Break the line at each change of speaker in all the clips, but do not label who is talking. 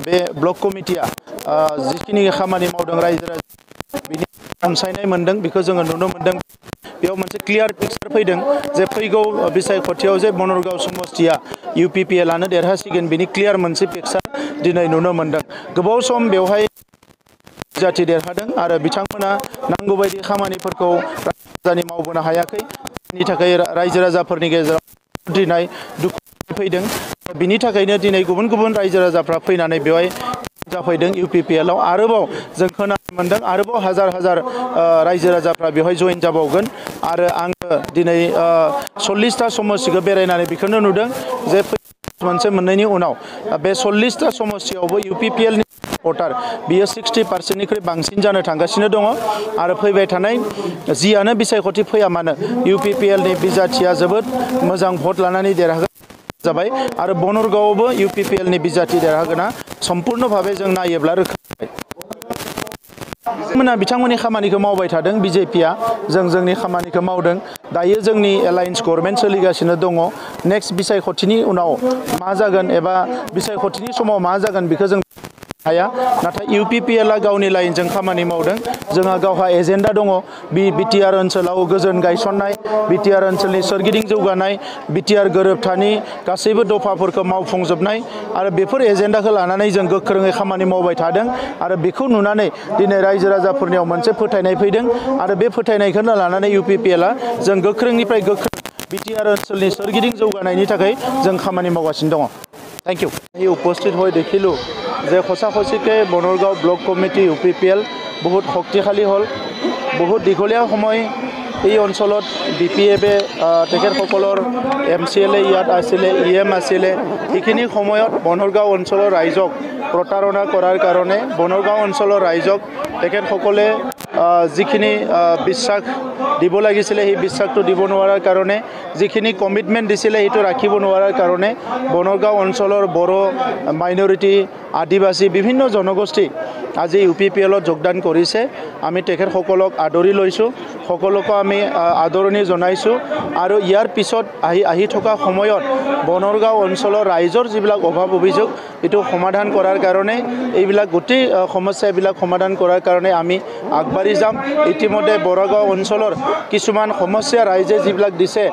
बे block कमिटिया जिखिनि खामानि मावदों रायजो राजा बिनि अनसायनाय मोनदों बेखौ जोङो नुनो मोनदों बेयाव मोनसे क्लियार पिक्चार फैदों जे फैगौ बिसायख'थियाव जे बनरगाव समस्तिया UPPL आनो देरहासिगोन बिनि क्लियार मोनसे पिक्चार दिनै नुनो मोनदों गोबाव सम बेवहाय जाथि देरहादों आरो बिथांमोना नांगौ बायदि खामानिफोरखौ रायजोनि मावबोनो हायाखै बिनि थाखाय रायजो राजाफोरनि गेजेराव दिनै दुखु फैदों बिनि थाखायनो दिनै गुबुन गुबुन रायजो राजाफ्रा फैनानै बेवहाय जाफैदों UPPL आव आरोबाव जों खोनानो मोनदों आरोबाव हाजार हाजार रायजो राजाफ्रा बेवहाय जइन जाबावगोन आरो आङो दिनै 40टा समस्तिखौ बेरायनानै बेखौनो नुदों जे मोनसे मोननैनि उनाव बे 40टा समस्तियावबो UPPL नि भटार बियो 60% निख्रुइ बांसिन जानो थांगासिनो दङ आरो फैबाय थानाय जियानो बिसायख'थि फैया मानो UPPL नि बिजाथिया जोबोद मोजां भट लानानै देरहागोन जाबाय आरो बनरगावआवबो UPPL नि बिजाथि देरहागोना सम्पूर्ण भावे जों नायोब्ला रोखा बिथांमोननि खामानिखौ मावबाय थादों BJPआ जों जोंनि खामानिखौ मावदों दायो जोंनि एलायन्स गभर्नमेन्ट सोलिगासिनो दङ नेक्स्ट बिसायख'थिनि उनाव मा जागोन एबा बिसायख'थिनि समाव मा जागोन बेखौ जों हाया नाथाय UPPL आ गावनि लाइनजों खामानि मावदों जोंहा गावहा एजेन्डा दङ BTR ओनसोलाव गोजोन गायसननाय BTR ओनसोलनि सोरगिदिं जौगानाय BTR गोरोबथानि गासैबो दफाफोरखौ मावफुंजोबनाय आरो बेफोर एजेन्डाखौ लानानै जों गोख्रोङै खामानि मावबाय थादों आरो बेखौ नुनानै दिनै रायजो राजाफोरनियाव मोनसे फोथायनाय फैदों आरो बे फोथायनायखौनो लानानै UPPL आ जों गोख्रोंनिफ्राय गोख्रों BTR ओनसोलनि सोरगिदिं जौगानायनि थाखाय जों खामानि मावगासिनो दङ थैंक यू उपस्थित হৈ দেখিলো যে খসা খচিকে বনৰগাঁও ব্লক কমিটি UPPL बहुत शक्तिशाली हल बहुत दीघलिया समय এই অঞ্চলত BPF তেখেতসকলৰ MCLA ইয়াত আছিলে EM আছিলে এইখিনি সময়ত বনৰগাঁও অঞ্চলৰ ৰাইজক প্ৰতাৰণা কৰাৰ কাৰণে বনৰগাঁও অঞ্চলৰ ৰাইজক তেখেতসকলে যিখিনি বিশ্বাস দিব লাগিছিলে সেই বিশ্বাসটো দিব নোৱাৰাৰ কাৰণে যিখিনি কমিটমেন্ট দিছিলে সেইটো ৰাখিব নোৱাৰাৰ কাৰণে বনৰগাঁও অঞ্চলৰ বড়ো মাইনৰিটি আদিবাসী বিভিন্ন জনগোষ্ঠী আজি UPPL যোগদান কৰিছে আমি তেখেতসকলক আদৰি লৈছো সকলোকে আমি আদৰণি জনাইছো আৰু ইয়াৰ পিছত আহি থকা সময়ত বনৰগাঁও অঞ্চলৰ ৰাইজৰ যিবিলাক অভাৱ অভিযোগ এটো সমাধান কৰাৰ কাৰণে এইবিলাক গোটেই সমস্যাবিলাক সমাধান কৰাৰ কাৰণে আমি আগবাঢ়ি যাম ইতিমধ্যে বৰগাঁও অঞ্চলৰ কিছুমান সমস্যা ৰাইজে যিবিলাক দিছে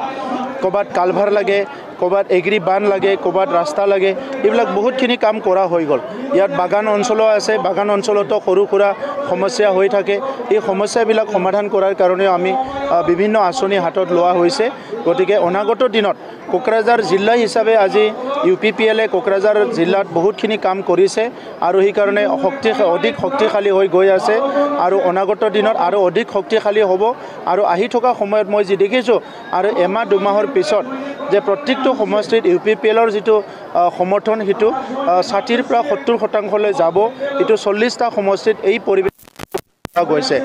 কবাত কালভাৰ লাগে কবাত এগ্ৰি বান লাগে কবাত ৰাস্তা লাগে এইবিলাক বহুতখিনি কাম কৰা হৈ গল ইয়াত বাগান অঞ্চল আছে বাগান অঞ্চলতো সৰু খুৰা সমস্যা হৈ থাকে এই সমস্যাবিলাক সমাধান কৰাৰ কাৰণে আমি বিভিন্ন আঁচনি হাতত লোৱা হৈছে গতিকে অনাগত দিনত কোকৰাঝাৰ জিলা হিচাপে আজি UPPL এ কোকৰাঝাৰ জিলাত বহুতখিনি কাম কৰিছে আৰু এই কাৰণে অধিক শক্তিশালী হৈ গৈ আছে আৰু অনাগত দিনত আৰু অধিক শক্তিশালী হ'ব আৰু আহি থকা সময়ত মই যি দেখিছো আৰু এমাহ দুমাহৰ পিছত যে প্ৰত্যেকটো সমষ্টিত UPPL ৰ যেটো সমৰ্থন হিটো 60 পৰা 70% লৈ যাব এটো 40টা সমষ্টিত এই পৰিবেশ গৈছে